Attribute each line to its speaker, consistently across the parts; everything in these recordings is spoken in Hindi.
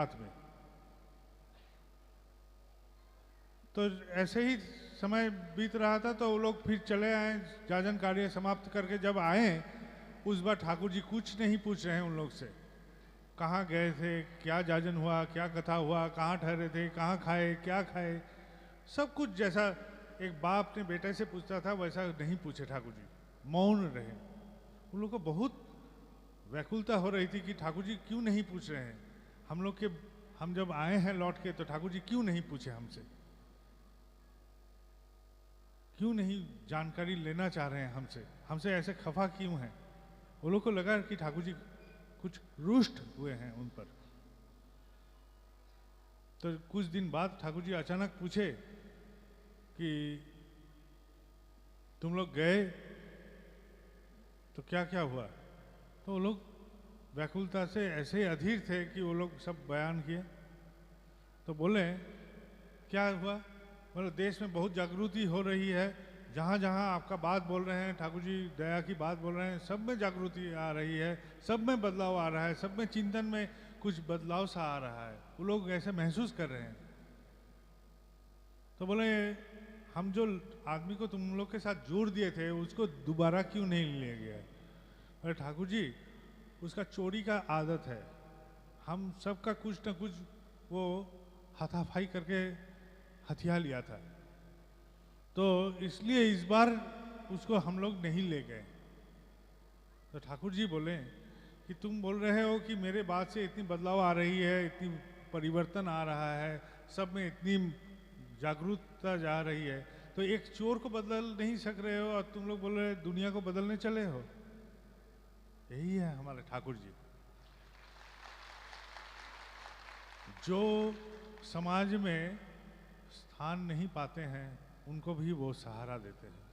Speaker 1: साथ में। तो ऐसे ही समय बीत रहा था तो वो लोग फिर चले आए, जाजन कार्य समाप्त करके जब आए उस बार ठाकुर जी कुछ नहीं पूछ रहे हैं उन लोग से, कहाँ गए थे, क्या जाजन हुआ, क्या कथा हुआ, कहाँ ठहरे थे, कहाँ खाए, क्या खाए, सब कुछ जैसा एक बाप अपने बेटे से पूछता था वैसा नहीं पूछे ठाकुर जी, मौन रहे। उन लोग को बहुत व्याकुलता हो रही थी कि ठाकुर जी क्यों नहीं पूछ रहे हैं हम लोग के, हम जब आए हैं लौट के तो ठाकुर जी क्यों नहीं पूछे हमसे, क्यों नहीं जानकारी लेना चाह रहे हैं हमसे, हमसे ऐसे खफा क्यों हैं। वो लोग को लगा कि ठाकुर जी कुछ रुष्ट हुए हैं उन पर। तो कुछ दिन बाद ठाकुर जी अचानक पूछे कि तुम लोग गए तो क्या क्या हुआ। तो वो लोग व्याकुलता से ऐसे अधीर थे कि वो लोग सब बयान किए। तो बोले क्या हुआ, मतलब देश में बहुत जागृति हो रही है, जहाँ जहाँ आपका बात बोल रहे हैं, ठाकुर जी दया की बात बोल रहे हैं, सब में जागृति आ रही है, सब में बदलाव आ रहा है, सब में चिंतन में कुछ बदलाव सा आ रहा है, वो लोग ऐसे महसूस कर रहे हैं। तो बोले हम जो आदमी को तुम लोग के साथ जोड़ दिए थे उसको दोबारा क्यों नहीं लिया गया। अरे ठाकुर जी उसका चोरी का आदत है, हम सबका कुछ न कुछ वो हाथापाई करके हथिया लिया था, तो इसलिए इस बार उसको हम लोग नहीं ले गए। तो ठाकुर जी बोले कि तुम बोल रहे हो कि मेरे बात से इतनी बदलाव आ रही है, इतनी परिवर्तन आ रहा है, सब में इतनी जागरूकता जा रही है, तो एक चोर को बदल नहीं सक रहे हो और तुम लोग बोल रहे दुनिया को बदलने चले हो। यही है हमारे ठाकुर जी, जो समाज में स्थान नहीं पाते हैं उनको भी वो सहारा देते हैं।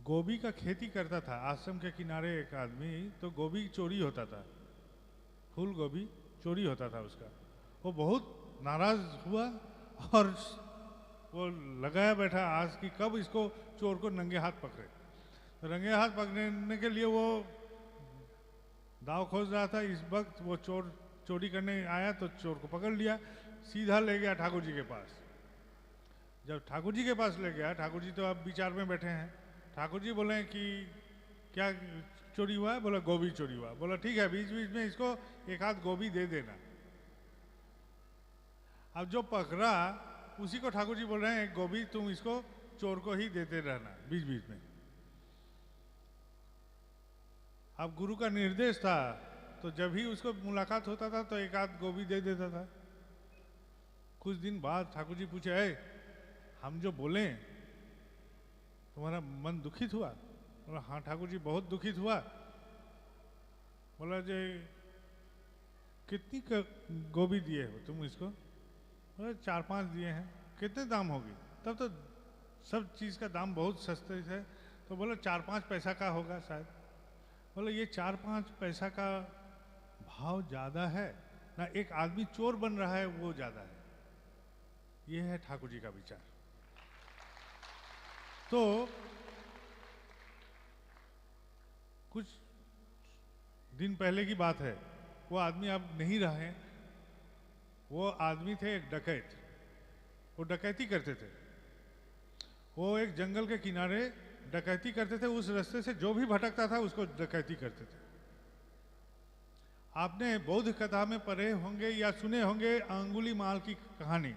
Speaker 1: गोभी का खेती करता था आश्रम के किनारे एक आदमी, तो गोभी चोरी होता था, फूल गोभी चोरी होता था उसका। वो बहुत नाराज हुआ और वो लगाया बैठा आज कि कब इसको चोर को नंगे हाथ पकड़े। तो नंगे हाथ पकड़ने के लिए वो दाव खोज रहा था, इस वक्त वो चोर चोरी करने आया तो चोर को पकड़ लिया, सीधा ले गया ठाकुर जी के पास। जब ठाकुर जी के पास ले गया, ठाकुर जी तो अब विचार में बैठे हैं। ठाकुर जी बोले कि क्या चोरी हुआ है, बोला गोभी चोरी हुआ। बोला ठीक है, बीच बीच में इसको एक आध गोभी दे देना। अब जो पकड़ा उसी को ठाकुर जी बोल रहे हैं एक गोभी तुम इसको चोर को ही देते रहना बीच बीच में। अब गुरु का निर्देश था तो जब भी उसको मुलाकात होता था तो एक आध गोभी दे देता था। कुछ दिन बाद ठाकुर जी पूछे, हम जो बोले तुम्हारा मन दुखित हुआ। बोला हाँ ठाकुर जी बहुत दुखित हुआ। बोला जे कितनी गोभी दिए हो तुम इसको। बोला 4-5 दिए हैं। कितने दाम होगी, तब तो सब चीज़ का दाम बहुत सस्ते थे। तो बोला 4-5 पैसा का होगा शायद। बोले ये 4-5 पैसा का भाव ज़्यादा है ना, एक आदमी चोर बन रहा है वो ज़्यादा है। ये है ठाकुर जी का विचार। तो कुछ दिन पहले की बात है, वो आदमी अब नहीं रहे। वो आदमी थे एक डकैत, वो डकैती करते थे। वो एक जंगल के किनारे डकैती करते थे, उस रास्ते से जो भी भटकता था उसको डकैती करते थे। आपने बौद्ध कथा में पढ़े होंगे या सुने होंगे अंगुली माल की कहानी,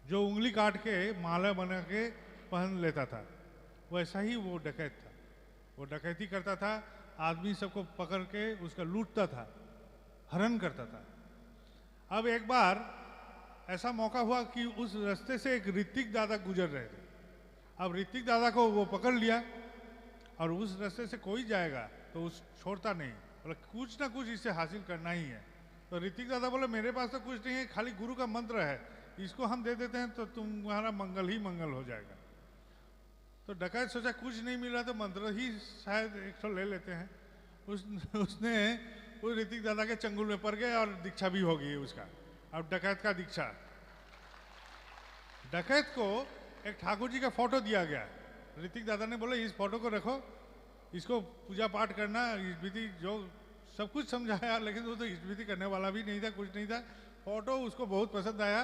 Speaker 1: जो उंगली काट के माला बना के पहन लेता था, वैसा ही वो डकैत था। वो डकैती करता था, आदमी सबको पकड़ के उसका लूटता था, हरण करता था। अब एक बार ऐसा मौका हुआ कि उस रास्ते से एक ऋतिक दादा गुजर रहे थे। अब ऋतिक दादा को वो पकड़ लिया और उस रास्ते से कोई जाएगा तो उस छोड़ता नहीं, बोला कुछ ना कुछ इससे हासिल करना ही है। तो ऋतिक दादा बोले मेरे पास तो कुछ नहीं है, खाली गुरु का मंत्र है, इसको हम दे देते हैं तो तुम्हारा मंगल ही मंगल हो जाएगा। तो डकैत सोचा कुछ नहीं मिल रहा तो मंत्र ही शायद 100 ले लेते हैं। उसने उस ऋतिक दादा के चंगुल में पड़ गए और दीक्षा भी हो गई उसका। अब डकैत का दीक्षा। डकैत को एक ठाकुर जी का फोटो दिया गया। ऋतिक दादा ने बोला इस फोटो को रखो, इसको पूजा पाठ करना, इस विधि जो सब कुछ समझाया, लेकिन वो तो स्मृति करने वाला भी नहीं था, कुछ नहीं था। फोटो उसको बहुत पसंद आया,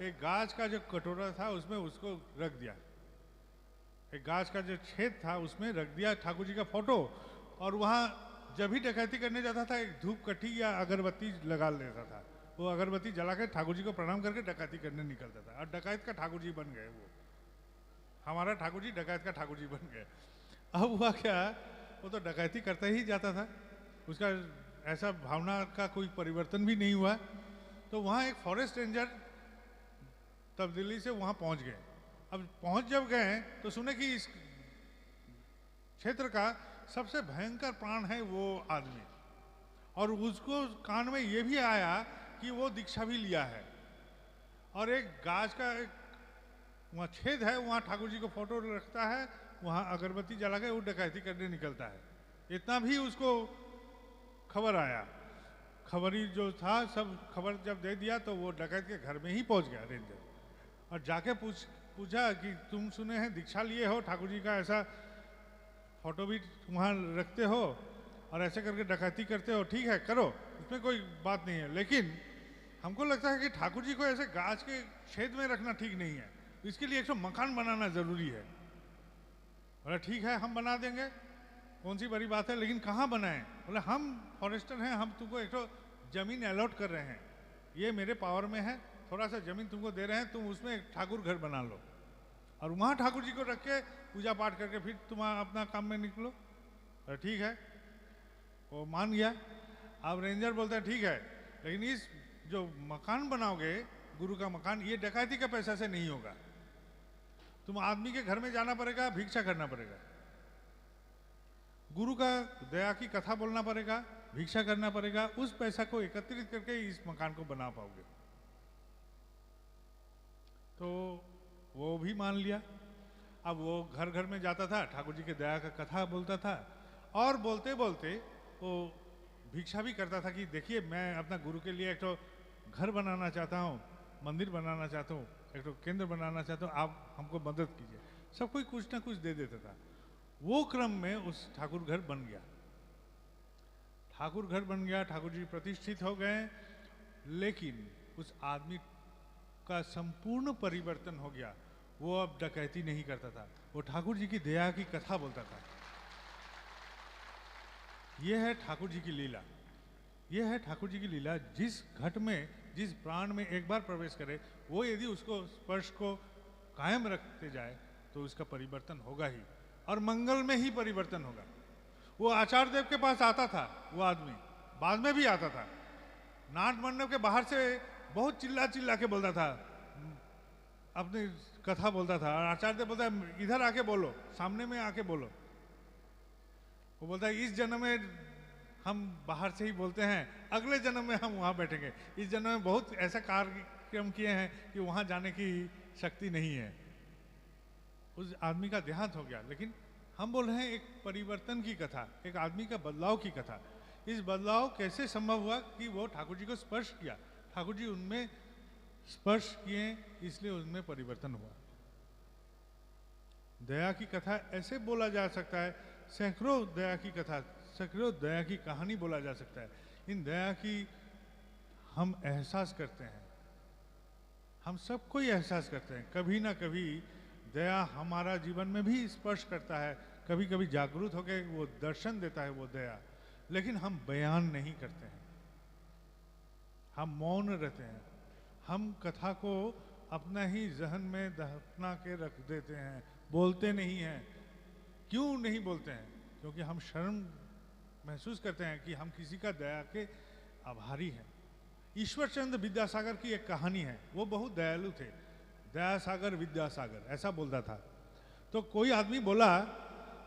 Speaker 1: एक गाज का जो कटोरा था उसमें उसको रख दिया, एक गाज का जो छेद था उसमें रख दिया ठाकुर जी का फोटो, और वहाँ जब भी डकैती करने जाता था एक धूप कट्टी या अगरबत्ती लगा लेता था, वो अगरबत्ती जला के ठाकुर जी को प्रणाम करके डकैती करने निकलता था, और डकैत का ठाकुर जी बन गए वो, हमारा ठाकुर जी डकैत का ठाकुर जी बन गए। अब हुआ क्या, वो तो डकैती करता ही जाता था, उसका ऐसा भावना का कोई परिवर्तन भी नहीं हुआ। तो वहाँ एक फॉरेस्ट रेंजर तब्दीली से वहाँ पहुँच गए। अब पहुँच जब गए तो सुने कि इस क्षेत्र का सबसे भयंकर प्राण है वो आदमी, और उसको कान में ये भी आया कि वो दीक्षा भी लिया है, और एक गाज का एक वहाँ छेद है, वहाँ ठाकुर जी को फोटो रखता है, वहाँ अगरबत्ती जला के वो डकैती करने निकलता है। इतना भी उसको खबर आया, खबरी जो था सब खबर जब दे दिया तो वो डकैत के घर में ही पहुँच गया रेंजर, और जाके पूछा कि तुम सुने हैं दीक्षा लिए हो, ठाकुर जी का ऐसा फोटो भी वहाँ रखते हो और ऐसे करके डकैती करते हो, ठीक है करो, उसमें कोई बात नहीं है, लेकिन हमको लगता है कि ठाकुर जी को ऐसे गाज के छेद में रखना ठीक नहीं है, इसके लिए एक तो मकान बनाना जरूरी है। बोला ठीक है हम बना देंगे, कौन सी बड़ी बात है, लेकिन कहाँ बनाएं? बोले हम फॉरेस्टर हैं, हम तुमको एक तो जमीन अलॉट कर रहे हैं, ये मेरे पावर में है, थोड़ा सा जमीन तुमको दे रहे हैं, तुम उसमें एक ठाकुर घर बना लो, और वहाँ ठाकुर जी को रख के पूजा पाठ करके फिर तुम अपना काम में निकलो। तो ठीक है, वो मान गया। अब रेंजर बोलता है ठीक है, लेकिन इस जो मकान बनाओगे गुरु का मकान, ये डकैती का पैसा से नहीं होगा, तुम आदमी के घर में जाना पड़ेगा, भिक्षा करना पड़ेगा, गुरु का दया की कथा बोलना पड़ेगा, भिक्षा करना पड़ेगा, उस पैसा को एकत्रित करके इस मकान को बना पाओगे। तो वो भी मान लिया। अब वो घर घर में जाता था, ठाकुर जी के दया का कथा बोलता था, और बोलते बोलते वो भिक्षा भी करता था कि देखिए मैं अपना गुरु के लिए एक तो घर बनाना चाहता हूँ, मंदिर बनाना चाहता हूँ, एक तो केंद्र बनाना चाहता हूँ, आप हमको मदद कीजिए। सब कोई कुछ ना कुछ दे देता था। वो क्रम में उस ठाकुर घर बन गया, ठाकुर घर बन गया, ठाकुर जी प्रतिष्ठित हो गए, लेकिन उस आदमी का संपूर्ण परिवर्तन हो गया। वो अब डकैती नहीं करता था, वो ठाकुर जी की दया की कथा बोलता था। यह है ठाकुर जी की लीला, यह है ठाकुर जी की लीला। जिस घट में, जिस प्राण में एक बार प्रवेश करे, वो यदि उसको स्पर्श को कायम रखते जाए तो उसका परिवर्तन होगा ही, और मंगल में ही परिवर्तन होगा। वो आचार्य देव के पास आता था, वो आदमी बाद में भी आता था, नाट मंडप के बाहर से बहुत चिल्ला चिल्ला के बोलता था, अपनी कथा बोलता था, और आचार्य देव बोलता है इधर आके बोलो, सामने में आके बोलो। वो बोलता है इस जन्म में हम बाहर से ही बोलते हैं, अगले जन्म में हम वहाँ बैठेंगे, इस जन्म में बहुत ऐसा कार्यक्रम किए हैं कि वहाँ जाने की शक्ति नहीं है। उस आदमी का देहांत हो गया, लेकिन हम बोल रहे हैं एक परिवर्तन की कथा, एक आदमी का बदलाव की कथा। इस बदलाव कैसे संभव हुआ कि वो ठाकुर जी को स्पर्श किया, ठाकुर जी उनमें स्पर्श किए, इसलिए उनमें परिवर्तन हुआ। दया की कथा ऐसे बोला जा सकता है, सैकड़ों दया की कथा, सैकड़ों दया की कहानी बोला जा सकता है। इन दया की हम एहसास करते हैं, हम सब कोई एहसास करते हैं, कभी ना कभी दया हमारा जीवन में भी स्पर्श करता है, कभी कभी जागरूक होकर वो दर्शन देता है वो दया, लेकिन हम बयान नहीं करते हैं, हम मौन रहते हैं, हम कथा को अपना ही जहन में दफना के रख देते हैं, बोलते नहीं हैं। क्यों नहीं बोलते हैं? क्योंकि हम शर्म महसूस करते हैं कि हम किसी का दया के आभारी हैं। ईश्वर चंद्र विद्यासागर की एक कहानी है, वो बहुत दयालु थे, दया सागर विद्यासागर ऐसा बोलता था। तो कोई आदमी बोला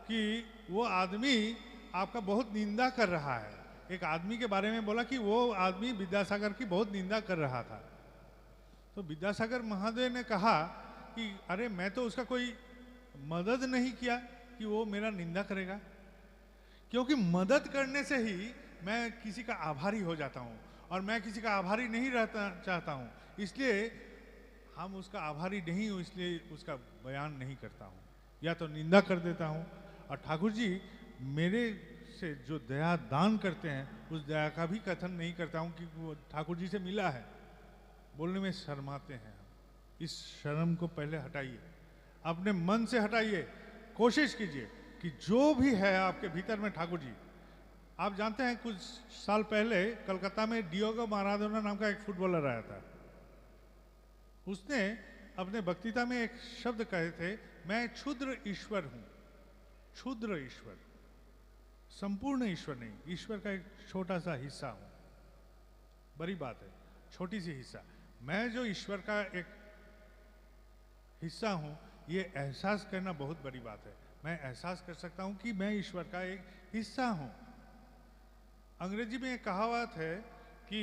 Speaker 1: कि वो आदमी आपका बहुत निंदा कर रहा है, एक आदमी के बारे में बोला कि वो आदमी विद्यासागर की बहुत निंदा कर रहा था। तो विद्यासागर महादेव ने कहा कि अरे मैं तो उसका कोई मदद नहीं किया कि वो मेरा निंदा करेगा, क्योंकि मदद करने से ही मैं किसी का आभारी हो जाता हूँ, और मैं किसी का आभारी नहीं रहना चाहता हूँ, इसलिए हम उसका आभारी नहीं हूँ, इसलिए उसका बयान नहीं करता हूँ, या तो निंदा कर देता हूँ। और ठाकुर जी मेरे से जो दया दान करते हैं उस दया का भी कथन नहीं करता हूँ कि वो ठाकुर जी से मिला है, बोलने में शर्माते हैं हम। इस शर्म को पहले हटाइए, अपने मन से हटाइए, कोशिश कीजिए कि जो भी है आपके भीतर में ठाकुर जी। आप जानते हैं कुछ साल पहले कलकत्ता में डियोगो माराडोना नाम का एक फुटबॉलर आया था। उसने अपने वक्तृता में एक शब्द कहे थे, मैं क्षुद्र ईश्वर हूं। क्षुद्र ईश्वर, संपूर्ण ईश्वर नहीं, ईश्वर का एक छोटा सा हिस्सा हूं। बड़ी बात है, छोटी सी हिस्सा। मैं जो ईश्वर का एक हिस्सा हूं, ये एहसास करना बहुत बड़ी बात है। मैं एहसास कर सकता हूं कि मैं ईश्वर का एक हिस्सा हूं। अंग्रेजी में एक कहावत है कि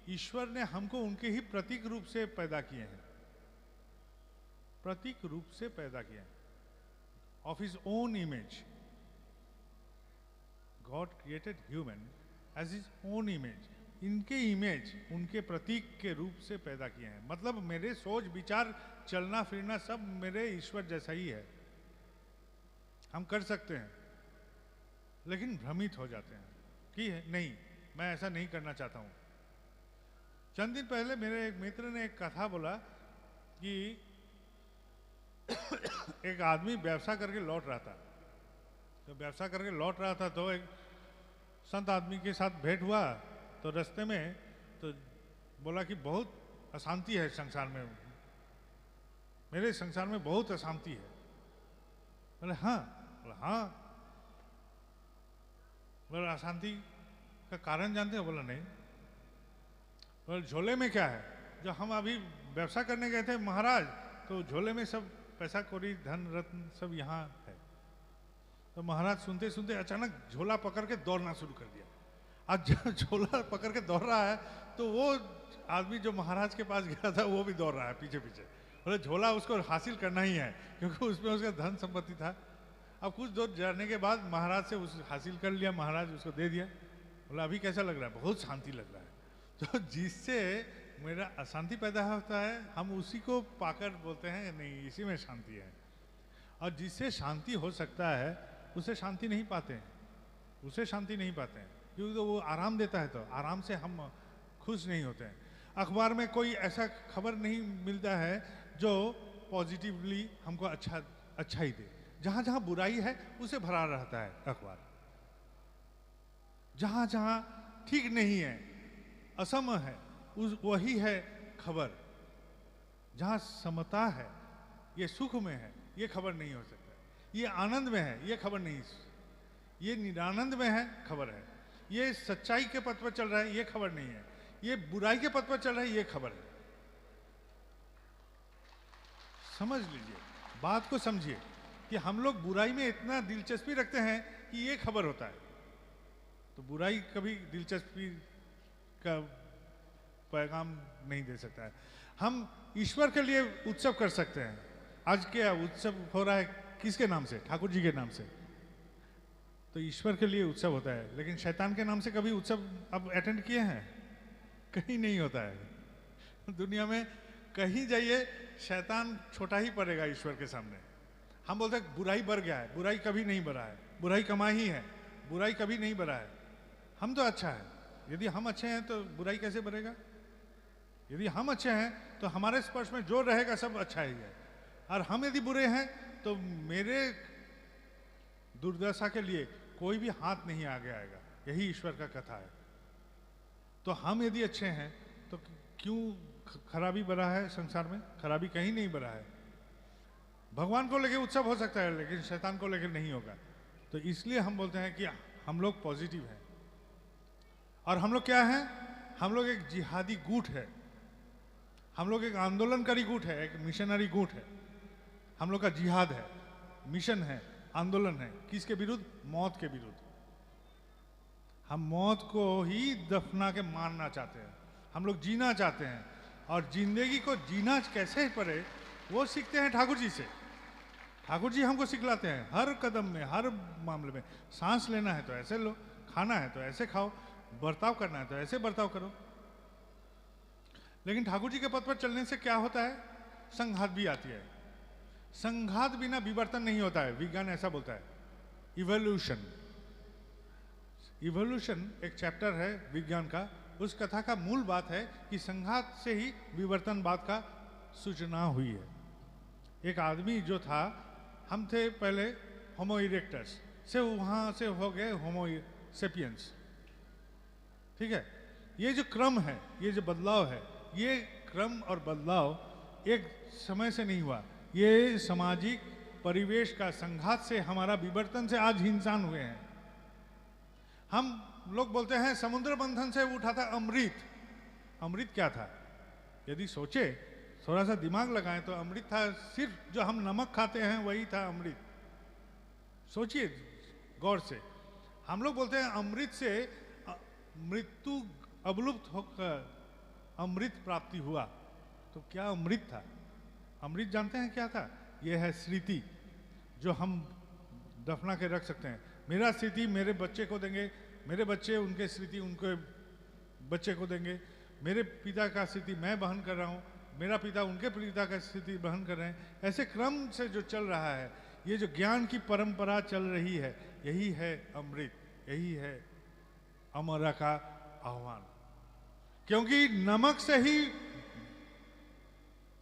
Speaker 1: ईश्वर ने हमको उनके ही प्रतीक रूप से पैदा किए हैं, प्रतीक रूप से पैदा किए हैं, of his own image. God created human as his own image. इनके इमेज, उनके प्रतीक के रूप से पैदा किए हैं। मतलब मेरे सोच विचार चलना फिरना सब मेरे ईश्वर जैसा ही है। हम कर सकते हैं लेकिन भ्रमित हो जाते हैं कि नहीं, मैं ऐसा नहीं करना चाहता हूं। चंद दिन पहले मेरे एक मित्र ने एक कथा बोला कि एक आदमी व्यवसाय करके लौट रहा था। तो व्यवसाय करके लौट रहा था तो एक संत आदमी के साथ भेंट हुआ। तो रास्ते में तो बोला कि बहुत अशांति है संसार में, मेरे संसार में बहुत अशांति है। बोले हाँ। बोला हाँ। बोला अशांति का कारण जानते हो? बोला नहीं। बोले झोले में क्या है? जो हम अभी व्यवसाय करने गए थे महाराज, तो झोले में सब पैसा कौड़ी धन रत्न सब यहाँ है। तो महाराज सुनते सुनते अचानक झोला पकड़ के दौड़ना शुरू कर दिया। आज झोला पकड़ के दौड़ रहा है तो वो आदमी जो महाराज के पास गया था वो भी दौड़ रहा है पीछे पीछे। बोले झोला उसको हासिल करना ही है क्योंकि उसमें उसका धन संपत्ति था। अब कुछ दूर जाने के बाद महाराज से उस हासिल कर लिया, महाराज उसको दे दिया। बोला अभी कैसा लग रहा है? बहुत शांति लग रहा है। तो जिससे मेरा अशांति पैदा होता है हम उसी को पाकर बोलते हैं नहीं इसी में शांति है। और जिससे शांति हो सकता है उसे शांति नहीं पाते हैं, उसे शांति नहीं पाते हैं क्योंकि तो वो आराम देता है। तो आराम से हम खुश नहीं होते हैं। अखबार में कोई ऐसा खबर नहीं मिलता है जो पॉजिटिवली हमको अच्छा ही दे। जहां जहां बुराई है उसे भरा रहता है अखबार। जहां जहां ठीक नहीं है, असम है, वही है खबर। जहां समता है, ये सुख में है, ये खबर नहीं हो सकता। ये आनंद में है, ये खबर नहीं। ये निरानंद में है, खबर है। ये सच्चाई के पथ पर चल रहा है, ये खबर नहीं है। ये बुराई के पथ पर चल रहा है, ये खबर है। समझ लीजिए, बात को समझिए कि हम लोग बुराई में इतना दिलचस्पी रखते हैं कि ये खबर होता है। तो बुराई कभी दिलचस्पी का पैगाम नहीं दे सकता है। हम ईश्वर के लिए उत्सव कर सकते हैं। आज क्या उत्सव हो रहा है? किसके नाम से? ठाकुर जी के नाम से। तो ईश्वर के लिए उत्सव होता है, लेकिन शैतान के नाम से कभी उत्सव अब अटेंड किए हैं? कहीं नहीं होता है। दुनिया में कहीं जाइए शैतान छोटा ही पड़ेगा ईश्वर के सामने। हम बोलते हैं बुराई बढ़ गया है, बुराई कभी नहीं बढ़ा है, बुराई कमाई ही है, बुराई कभी नहीं बढ़ा है। हम तो अच्छा है। यदि हम अच्छे हैं तो बुराई कैसे बढ़ेगा? यदि हम अच्छे हैं तो हमारे स्पर्श में जो रहेगा सब अच्छा ही है। और हम यदि बुरे हैं तो मेरे दुर्दशा के लिए कोई भी हाथ नहीं आगे आएगा। यही ईश्वर का कथा है। तो हम यदि अच्छे हैं तो क्यों खराबी बढ़ा है संसार में? खराबी कहीं नहीं बढ़ा है। भगवान को लेकर उत्सव हो सकता है लेकिन शैतान को लेकर नहीं होगा। तो इसलिए हम बोलते हैं कि हम लोग पॉजिटिव हैं। और हम लोग क्या हैं? हम लोग एक जिहादी गुट है, हम लोग एक आंदोलनकारी गुट है, एक मिशनरी गुट है। हम लोग का जिहाद है, मिशन है, आंदोलन है। किसके विरुद्ध? मौत के विरुद्ध। हम मौत को ही दफना के मारना चाहते हैं। हम लोग जीना चाहते हैं और जिंदगी को जीना कैसे पड़े वो सीखते हैं ठाकुर जी से। ठाकुर जी हमको सिखलाते हैं हर कदम में, हर मामले में। सांस लेना है तो ऐसे लो, खाना है तो ऐसे खाओ, बर्ताव करना है तो ऐसे बर्ताव करो। लेकिन ठाकुर जी के पथ पर चलने से क्या होता है? संघात भी आती है। संघात बिना विवर्तन नहीं होता है, विज्ञान ऐसा बोलता है। इवोल्यूशन। इवोल्यूशन एक चैप्टर है विज्ञान का, उस कथा का मूल बात है कि संघात से ही विवर्तनवाद का सूचना हुई है। एक आदमी जो था, हम थे पहले होमो इरेक्टस से, वहाँ से हो गए होमो सेपियंस, ठीक है। ये जो क्रम है, ये जो बदलाव है, ये क्रम और बदलाव एक समय से नहीं हुआ, ये सामाजिक परिवेश का संघात से, हमारा विवर्तन से आज इंसान हुए हैं। हम लोग बोलते हैं समुद्र मंथन से उठा था अमृत। अमृत क्या था? यदि सोचे, थोड़ा सा दिमाग लगाएं तो अमृत था सिर्फ जो हम नमक खाते हैं वही था अमृत। सोचिए गौर से, हम लोग बोलते हैं अमृत से मृत्यु अवलुप्त होकर अमृत प्राप्ति हुआ, तो क्या अमृत था? अमृत जानते हैं क्या था? यह है स्मृति, जो हम दफना के रख सकते हैं। मेरा स्मृति मेरे बच्चे को देंगे, मेरे बच्चे उनके स्मृति उनके बच्चे को देंगे, मेरे पिता का स्मृति मैं वहन कर रहा हूँ, मेरा पिता उनके पिता का स्मृति वहन कर रहे हैं। ऐसे क्रम से जो चल रहा है, ये जो ज्ञान की परंपरा चल रही है, यही है अमृत, यही है अमरा का आह्वान। क्योंकि नमक से ही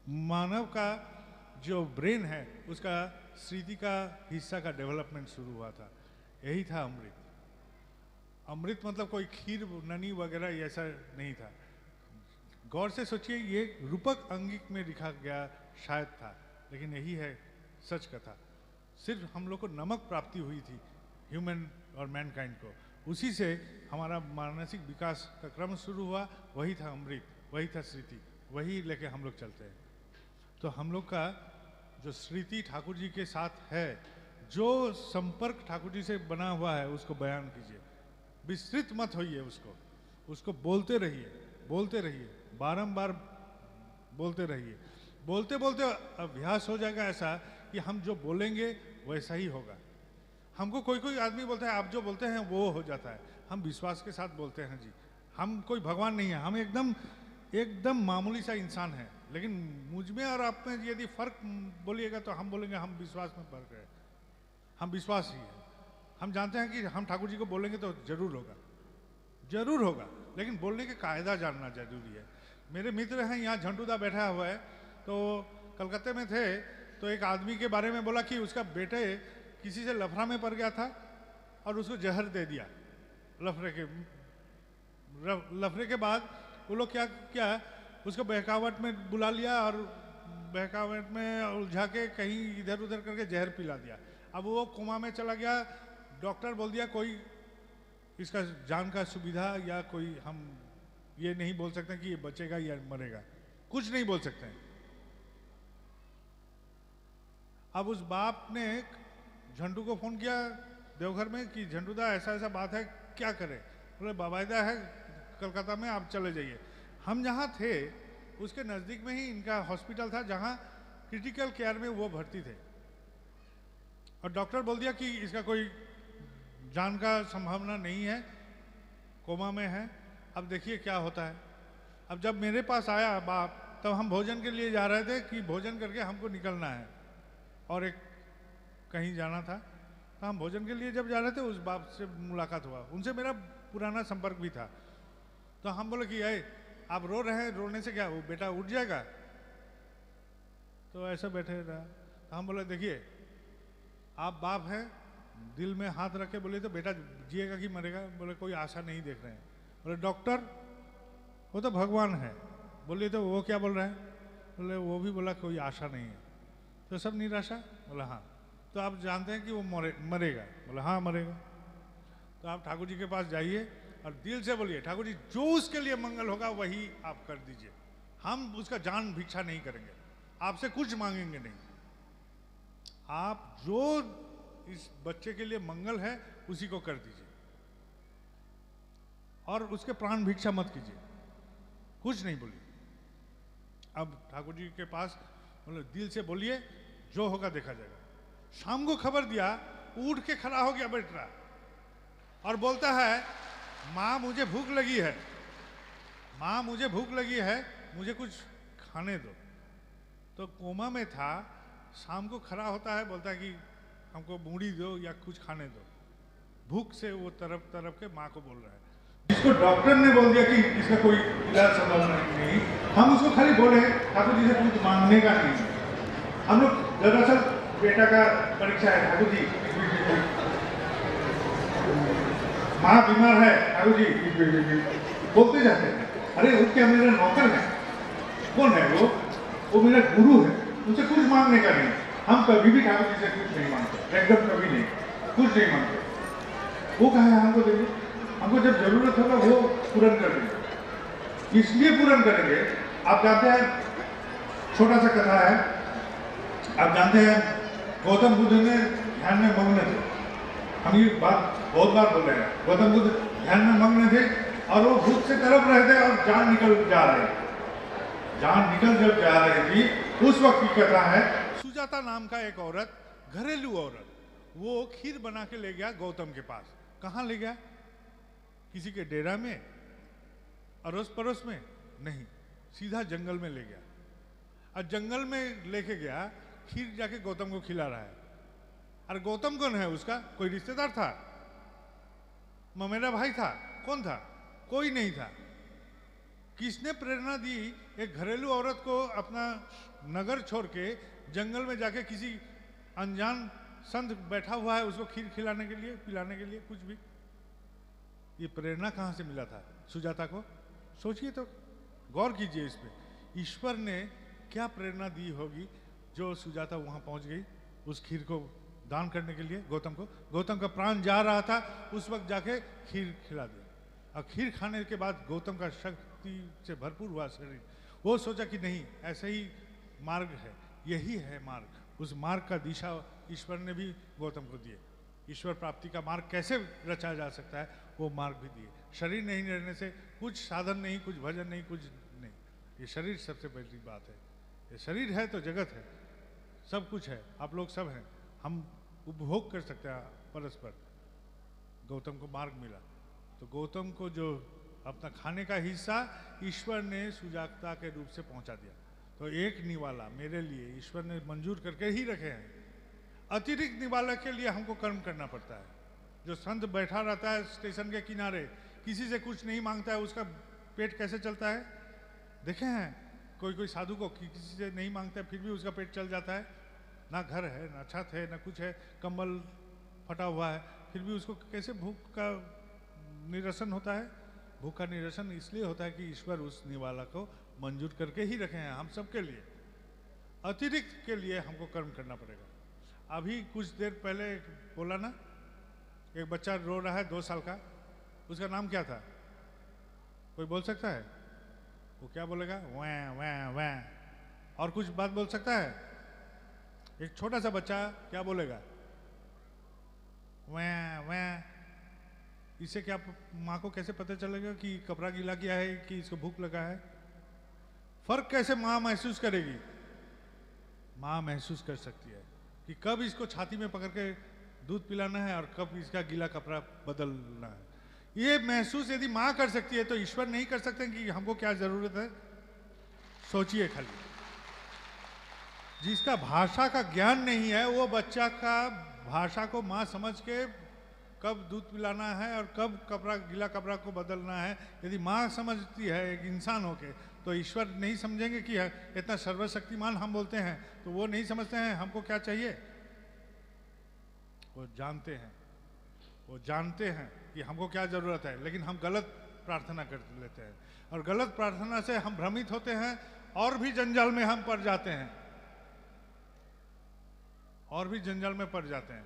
Speaker 1: मानव का जो ब्रेन है, उसका स्मृति का हिस्सा का डेवलपमेंट शुरू हुआ था। यही था अमृत। अमृत मतलब कोई खीर ननी वगैरह ऐसा नहीं था। गौर से सोचिए, ये रूपक अंगिक में लिखा गया शायद था, लेकिन यही है सच कथा। सिर्फ हम लोग को नमक प्राप्ति हुई थी, ह्यूमन और मैनकाइंड को, उसी से हमारा मानसिक विकास का क्रम शुरू हुआ। वही था अमृत, वही था स्मृति, वही लेके हम लोग चलते हैं। तो हम लोग का जो स्मृति ठाकुर जी के साथ है, जो संपर्क ठाकुर जी से बना हुआ है, उसको बयान कीजिए, विस्तृत मत होइए, उसको बोलते रहिए, बोलते रहिए, बारंबार बोलते रहिए। बोलते बोलते अभ्यास हो जाएगा ऐसा कि हम जो बोलेंगे वैसा ही होगा। हमको कोई कोई आदमी बोलता है आप जो बोलते हैं वो हो जाता है। हम विश्वास के साथ बोलते हैं जी, हम कोई भगवान नहीं है, हम एकदम मामूली सा इंसान है। लेकिन मुझ में और आप में यदि फर्क बोलिएगा तो हम बोलेंगे हम विश्वास में फर्क है, हम विश्वास ही है। हम जानते हैं कि हम ठाकुर जी को बोलेंगे तो जरूर होगा, जरूर होगा, लेकिन बोलने के कायदा जानना जरूरी है। मेरे मित्र हैं यहाँ, झंडूदा बैठा हुआ है, तो कलकत्ते में थे, तो एक आदमी के बारे में बोला कि उसका बेटे किसी से लफड़ा में पड़ गया था और उसको जहर दे दिया। लफड़े के बाद वो लोग क्या उसको बहकावट में बुला लिया और बहकावट में उलझा के कहीं इधर उधर करके जहर पिला दिया। अब वो कोमा में चला गया। डॉक्टर बोल दिया कोई इसका जान का सुविधा या कोई, हम ये नहीं बोल सकते कि ये बचेगा या मरेगा, कुछ नहीं बोल सकते हैं। अब उस बाप ने झंडू को फोन किया देवघर में कि झंडूदा ऐसा ऐसा बात है, क्या करें? बोले बाबायदा है कलकत्ता में, आप चले जाइए। हम जहाँ थे उसके नज़दीक में ही इनका हॉस्पिटल था, जहाँ क्रिटिकल केयर में वो भर्ती थे, और डॉक्टर बोल दिया कि इसका कोई जान का संभावना नहीं है, कोमा में है। अब देखिए क्या होता है। अब जब मेरे पास आया बाप, तब हम भोजन के लिए जा रहे थे कि भोजन करके हमको निकलना है और एक कहीं जाना था। तो हम भोजन के लिए जब जा रहे थे, उस बाप से मुलाकात हुआ, उनसे मेरा पुराना संपर्क भी था। तो हम बोले कि आप रो रहे हैं, रोने से क्या, वो बेटा उठ जाएगा? तो ऐसा बैठे रहा। तो हम बोले देखिए आप बाप हैं, दिल में हाथ रख के बोले तो बेटा जिएगा कि मरेगा? बोले कोई आशा नहीं देख रहे हैं। बोले डॉक्टर वो तो भगवान है। बोले तो वो क्या बोल रहा है? बोले वो भी बोला कोई आशा नहीं है। तो सब निराशा? बोला हाँ। तो आप जानते हैं कि वो मरेगा? बोला हाँ मरेगा। तो आप ठाकुर जी के पास जाइए और दिल से बोलिए ठाकुर जी जो उसके लिए मंगल होगा वही आप कर दीजिए, हम उसका जान भिक्षा नहीं करेंगे, आपसे कुछ मांगेंगे नहीं। आप जो इस बच्चे के लिए मंगल है उसी को कर दीजिए और उसके प्राण भिक्षा मत कीजिए, कुछ नहीं बोलिए। अब ठाकुर जी के पास मतलब दिल से बोलिए, जो होगा देखा जाएगा। शाम को खबर दिया, उठ के खड़ा हो गया बेटा और बोलता है माँ मुझे भूख लगी है, माँ मुझे भूख लगी है, मुझे कुछ खाने दो। तो कोमा में था, शाम को खड़ा होता है, बोलता है कि हमको मूढ़ी दो या कुछ खाने दो। भूख से वो तरफ तरफ के माँ को बोल रहा है। इसको डॉक्टर ने बोल दिया कि इसका कोई इलाज संभव नहीं, हम उसको खाली बोले ठाकुर जी से कुछ मांगने का नहीं। हम लोग दरअसल बेटा का परीक्षा है, ठाकुर जी माँ बीमार है, ठाकुर जी बोलते जाते हैं। अरे वो क्या मेरा नौकर है? कौन है वो मेरा गुरु है, उनसे कुछ मांगने का नहीं। हम कभी भी ठाकुर जी से कुछ नहीं मांगते, एकदम कभी नहीं, कुछ नहीं मांगते। वो कहा है हमको देंगे, हमको जब जरूरत होगा वो पूर्ण कर देंगे। इसलिए पूर्ण करेंगे, आप जानते हैं, छोटा सा कथा है, आप जानते हैं गौतम बुद्ध ने ध्यान में मग्न थे। हम ये बात बहुत बार बोल रहे हैं, गौतम बुद्ध ध्यान में मग्न थे और वो भूख से तड़प रहे थे और जान निकल जा रही, जान निकल जब जा रही थी, उस वक्त की कथा है। सुजाता नाम का एक औरत, घरेलू औरत, वो खीर बना के ले गया गौतम के पास। कहाँ ले गया? किसी के डेरा में, अड़ोस पड़ोस में नहीं, सीधा जंगल में ले गया। और जंगल में लेके गया, खीर जाके गौतम को खिला रहा है। और गौतम कौन है? उसका कोई रिश्तेदार था, ममेरा भाई था, कौन था? कोई नहीं था। किसने प्रेरणा दी एक घरेलू औरत को अपना नगर छोड़ के जंगल में जाके किसी अनजान संत बैठा हुआ है उसको खीर खिलाने के लिए, पिलाने के लिए, कुछ भी? ये प्रेरणा कहाँ से मिला था सुजाता को? सोचिए तो, गौर कीजिए इस पे। ईश्वर ने क्या प्रेरणा दी होगी जो सुजाता वहां पहुंच गई उस खीर को दान करने के लिए गौतम को। गौतम का प्राण जा रहा था, उस वक्त जाके खीर खिला दिया। और खीर खाने के बाद गौतम का शक्ति से भरपूर हुआ शरीर। वो सोचा कि नहीं, ऐसा ही मार्ग है, यही है मार्ग। उस मार्ग का दिशा ईश्वर ने भी गौतम को दिए। ईश्वर प्राप्ति का मार्ग कैसे रचा जा सकता है, वो मार्ग भी दिए। शरीर नहीं रहने से कुछ साधन नहीं, कुछ भजन नहीं, कुछ नहीं। ये शरीर सबसे बड़ी बात है। ये शरीर है तो जगत है, सब कुछ है, आप लोग सब हैं, हम उपभोग कर सकते हैं परस्पर। गौतम को मार्ग मिला, तो गौतम को जो अपना खाने का हिस्सा ईश्वर ने सुजाता के रूप से पहुंचा दिया। तो एक निवाला मेरे लिए ईश्वर ने मंजूर करके ही रखे हैं। अतिरिक्त निवाला के लिए हमको कर्म करना पड़ता है। जो संत बैठा रहता है स्टेशन के किनारे, किसी से कुछ नहीं मांगता है, उसका पेट कैसे चलता है? देखे हैं कोई कोई साधु को किसी से नहीं मांगता है फिर भी उसका पेट चल जाता है। ना घर है, ना छत है, ना कुछ है, कंबल फटा हुआ है, फिर भी उसको कैसे भूख का निरसन होता है? भूख का निरसन इसलिए होता है कि ईश्वर उस निवाला को मंजूर करके ही रखे हैं हम सबके लिए। अतिरिक्त के लिए हमको कर्म करना पड़ेगा। अभी कुछ देर पहले बोला ना, एक बच्चा रो रहा है 2 साल का, उसका नाम क्या था? कोई बोल सकता है? वो क्या बोलेगा? वैं वैं वैं। और कुछ बात बोल सकता है? एक छोटा सा बच्चा क्या बोलेगा? वैं वैं। इससे क्या माँ को कैसे पता चलेगा कि कपड़ा गीला किया है कि इसको भूख लगा है? फर्क कैसे माँ महसूस करेगी? माँ महसूस कर सकती है कि कब इसको छाती में पकड़ के दूध पिलाना है और कब इसका गीला कपड़ा बदलना है। ये महसूस यदि माँ कर सकती है तो ईश्वर नहीं कर सकते कि हमको क्या जरूरत है? सोचिए खाली। जिसका भाषा का ज्ञान नहीं है वो बच्चा का भाषा को माँ समझ के कब दूध पिलाना है और कब कपड़ा गीला कपड़ा को बदलना है, यदि माँ समझती है एक इंसान होके, तो ईश्वर नहीं समझेंगे कि इतना सर्वशक्तिमान हम बोलते हैं तो वो नहीं समझते हैं हमको क्या चाहिए? वो जानते हैं, वो जानते हैं कि हमको क्या जरूरत है, लेकिन हम गलत प्रार्थना कर लेते हैं और गलत प्रार्थना से हम भ्रमित होते हैं और भी जंजाल में हम पड़ जाते हैं, और भी जंजाल में पड़ जाते हैं।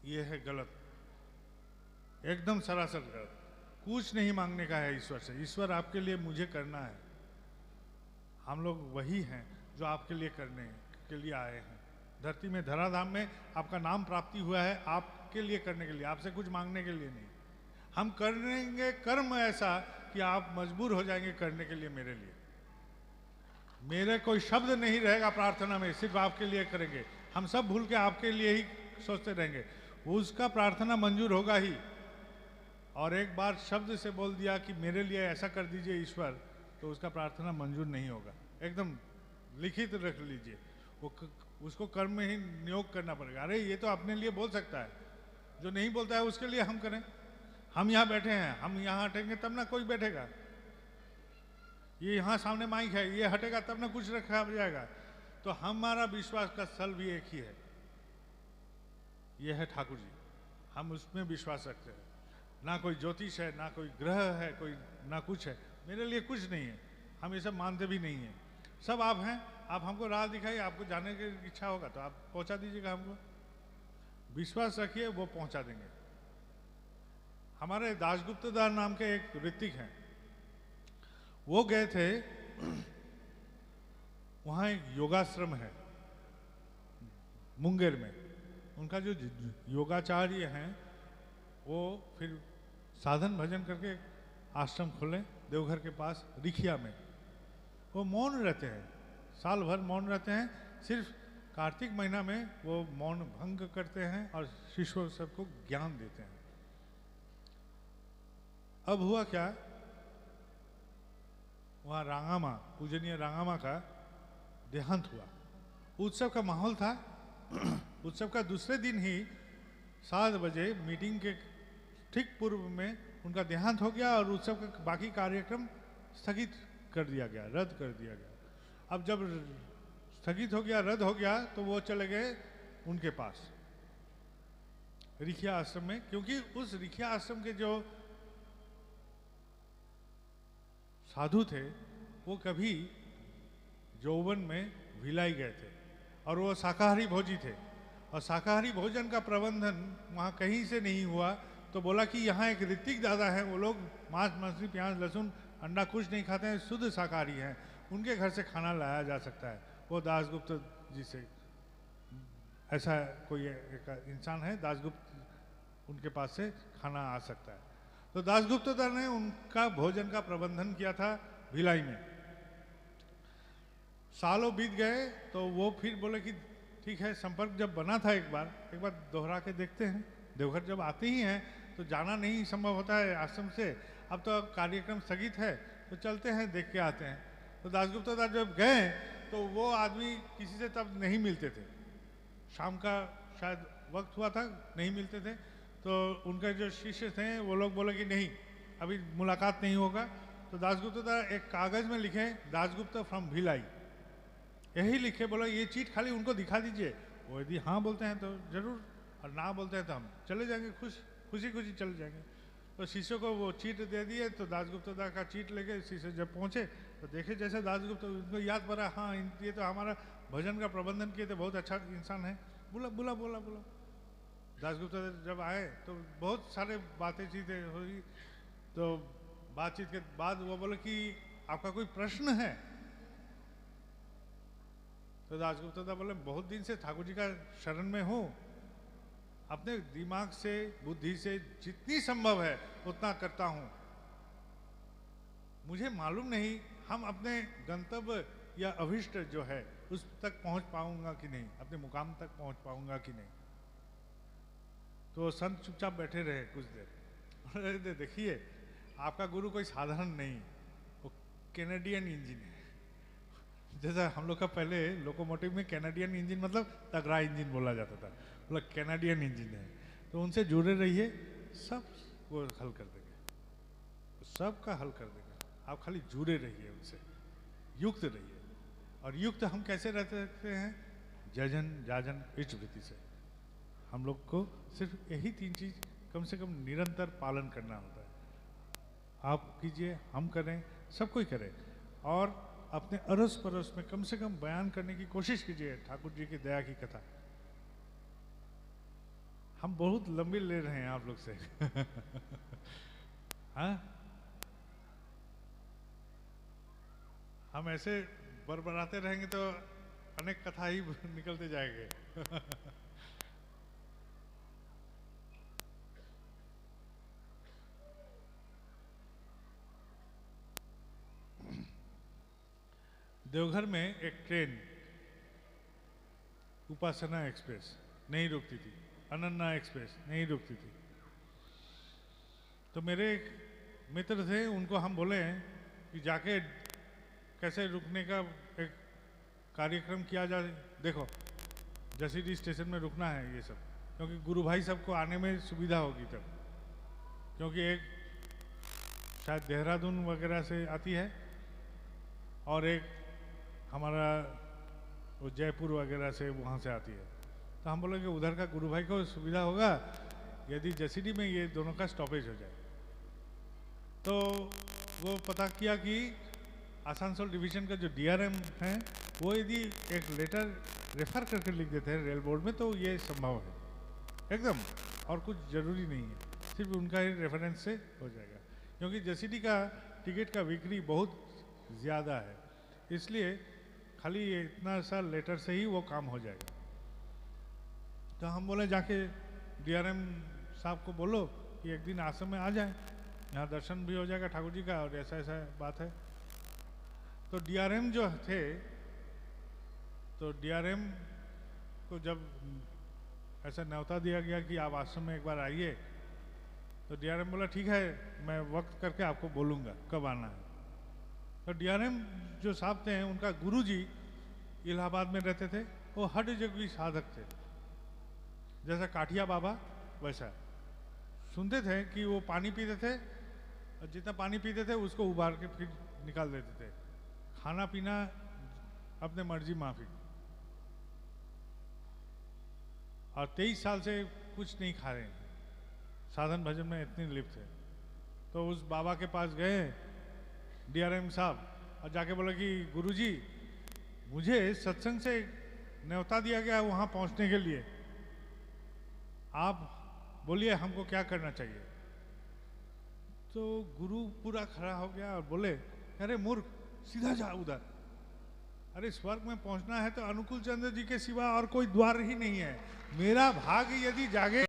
Speaker 1: ये है गलत, एकदम सरासर गलत। कुछ नहीं मांगने का है ईश्वर से। ईश्वर आपके लिए मुझे करना है, हम लोग वही हैं जो आपके लिए करने के लिए आए हैं। धरती में, धराधाम में आपका नाम प्राप्ति हुआ है आपके लिए करने के लिए, आपसे कुछ मांगने के लिए नहीं। हम करेंगे कर्म ऐसा कि आप मजबूर हो जाएंगे करने के लिए मेरे लिए। मेरे कोई शब्द नहीं रहेगा प्रार्थना में, सिर्फ आपके लिए करेंगे। हम सब भूल के आपके लिए ही सोचते रहेंगे, उसका प्रार्थना मंजूर होगा ही। और एक बार शब्द से बोल दिया कि मेरे लिए ऐसा कर दीजिए ईश्वर, तो उसका प्रार्थना मंजूर नहीं होगा। एकदम लिखित रख लीजिए, वो उसको कर्म में ही नियोग करना पड़ेगा। अरे ये तो अपने लिए बोल सकता है, जो नहीं बोलता है उसके लिए हम करें। हम यहाँ बैठे हैं, हम यहाँ हटेंगे तब ना कोई बैठेगा। ये यहाँ सामने माइक है, ये हटेगा तब ना कुछ रखा जाएगा। तो हमारा विश्वास का स्थल भी एक ही है, ये है ठाकुर जी। हम उसमें विश्वास रखते हैं। ना कोई ज्योतिष है, ना कोई ग्रह है, कोई ना कुछ है। मेरे लिए कुछ नहीं है, हम ये सब मानते भी नहीं हैं। सब आप हैं। आप हमको राह दिखाइए, आपको जाने की इच्छा होगा तो आप पहुंचा दीजिएगा हमको। विश्वास रखिए, वो पहुंचा देंगे। हमारे दासगुप्त दास नाम के एक ऋतिक हैं, वो गए थे, वहाँ एक योगाश्रम है मुंगेर में। उनका जो योगाचार्य हैं वो फिर साधन भजन करके आश्रम खोले देवघर के पास रिखिया में। वो मौन रहते हैं, साल भर मौन रहते हैं। सिर्फ कार्तिक महीना में वो मौन भंग करते हैं और शिष्यों सबको ज्ञान देते हैं। अब हुआ क्या, वहाँ रांगामा, पूजनीय रांगामा का देहांत हुआ। उत्सव का माहौल था। उत्सव का दूसरे दिन ही 7 बजे मीटिंग के ठीक पूर्व में उनका देहांत हो गया और उत्सव का बाकी कार्यक्रम स्थगित कर दिया गया, रद्द कर दिया गया। अब जब स्थगित हो गया, रद्द हो गया, तो वो चले गए उनके पास रिखिया आश्रम में, क्योंकि उस रिखिया आश्रम के जो साधु थे वो कभी यौवन में भिलाई गए थे और वो शाकाहारी भोजी थे। और शाकाहारी भोजन का प्रबंधन वहाँ कहीं से नहीं हुआ। तो बोला कि यहाँ एक ऋतिक दादा हैं, वो लोग मांस मछली प्याज लहसुन अंडा कुछ नहीं खाते हैं, शुद्ध शाकाहारी हैं, उनके घर से खाना लाया जा सकता है। वो दासगुप्त जी से, ऐसा कोई एक इंसान है दासगुप्त, उनके पास से खाना आ सकता है। तो दासगुप्त दास ने उनका भोजन का प्रबंधन किया था भिलाई में। सालों बीत गए तो वो फिर बोले कि ठीक है, संपर्क जब बना था एक बार दोहरा के देखते हैं। देवघर जब आते ही हैं तो जाना नहीं संभव होता है आश्रम से। अब तो कार्यक्रम स्थगित है तो चलते हैं, देख के आते हैं। तो दासगुप्त दास जब गए तो वो आदमी किसी से तब नहीं मिलते थे। शाम का शायद वक्त हुआ था, नहीं मिलते थे। तो उनके जो शिष्य थे वो लोग बोले कि नहीं, अभी मुलाकात नहीं होगा। तो दासगुप्त दास एक कागज में लिखे, दासगुप्त फ्रॉम भिलाई, यही लिखे। बोला ये चीट खाली उनको दिखा दीजिए। वो यदि हाँ बोलते हैं तो जरूर, और ना बोलते हैं तो हम चले जाएंगे, खुशी खुशी चले जाएंगे। तो शिष्यों को वो चीट दे दिए। तो दासगुप्त दास का चीट लेके शिष्य जब पहुंचे तो देखे जैसे दासगुप्त, उनको याद पड़ा, हाँ ये तो हमारा भजन का प्रबंधन किए थे, बहुत अच्छा इंसान है। बोला दासगुप्त जब आए तो बहुत सारे बातें चीजें हुई। तो बातचीत के बाद वो बोले कि आपका कोई प्रश्न है? तो दासगुप्त दास बोले बहुत दिन से ठाकुर जी का शरण में हूँ, अपने दिमाग से बुद्धि से जितनी संभव है उतना करता हूँ। मुझे मालूम नहीं हम अपने गंतव्य या अभिष्ट जो है उस तक पहुंच पाऊंगा कि नहीं, अपने मुकाम तक पहुंच पाऊंगा कि नहीं। तो संत चुपचाप बैठे रहे कुछ देर। देखिए आपका गुरु कोई साधारण नहीं, वो कैनेडियन इंजन है। जैसा हम लोग का पहले लोकोमोटिव में कैनेडियन इंजन मतलब तगड़ा इंजन बोला जाता था, मतलब कैनेडियन इंजन है। तो उनसे जुड़े रहिए, सब वो हल कर देंगे, सब का हल कर देंगे। आप खाली जुड़े रहिए उनसे, युक्त रहिए। और युक्त हम कैसे रहते हैं? जजन जाजन इष्टवृत्ति से। हम लोग को सिर्फ यही 3 चीज कम से कम निरंतर पालन करना होता है। आप कीजिए, हम करें, सब कोई करे। और अपने अड़ोस पड़ोस में कम से कम बयान करने की कोशिश कीजिए ठाकुर जी की दया की कथा। हम बहुत लंबी ले रहे हैं आप लोग से। हाँ, हम ऐसे बरबराते रहेंगे तो अनेक कथा ही निकलते जाएंगे। देवघर में एक ट्रेन उपासना एक्सप्रेस नहीं रुकती थी, अनन्या एक्सप्रेस नहीं रुकती थी। तो मेरे एक मित्र थे, उनको हम बोले कि जाके कैसे रुकने का एक कार्यक्रम किया जाए। देखो जसीडीह स्टेशन में रुकना है, ये सब क्योंकि गुरु भाई सबको आने में सुविधा होगी तब, क्योंकि एक शायद देहरादून वगैरह से आती है और एक हमारा वो जयपुर वगैरह से वहाँ से आती है। तो हम बोले कि उधर का गुरु भाई को सुविधा होगा यदि जसीडी में ये दोनों का स्टॉपेज हो जाए। तो वो पता किया कि आसनसोल डिवीजन का जो डीआरएम है वो यदि एक लेटर रेफर करके लिख देते हैं रेल बोर्ड में तो ये संभव है एकदम, और कुछ ज़रूरी नहीं है, सिर्फ उनका ही रेफरेंस से हो जाएगा। क्योंकि जसीडी का टिकट का बिक्री बहुत ज़्यादा है, इसलिए खाली ये इतना सा लेटर से ही वो काम हो जाएगा। तो हम बोले जाके डीआरएम साहब को बोलो कि एक दिन आश्रम में आ जाए, यहाँ दर्शन भी हो जाएगा ठाकुर जी का, और ऐसा ऐसा बात है। तो डीआरएम जो थे, तो डीआरएम को जब ऐसा न्योता दिया गया कि आप आश्रम में एक बार आइए, तो डीआरएम बोला ठीक है, मैं वक्त करके आपको बोलूँगा कब आना है। तो डीआरएम जो साहब थे उनका गुरुजी इलाहाबाद में रहते थे, वो हठ योगी साधक थे, जैसा काठिया बाबा वैसा। सुनते थे कि वो पानी पीते थे और जितना पानी पीते थे उसको उबाल के फिर निकाल देते थे, खाना पीना अपने मर्जी माफी, और 23 साल से कुछ नहीं खा रहे, साधन भजन में इतने लिप्त है। तो उस बाबा के पास गए डीआरएम साहब और जाके बोला कि गुरुजी मुझे सत्संग से न्योता दिया गया है वहाँ पहुँचने के लिए, आप बोलिए हमको क्या करना चाहिए। तो गुरु पूरा खड़ा हो गया और बोले अरे मूर्ख, सीधा जा उधर, अरे स्वर्ग में पहुंचना है तो अनुकूल चंद्र जी के सिवा और कोई द्वार ही नहीं है, मेरा भाग्य यदि जागे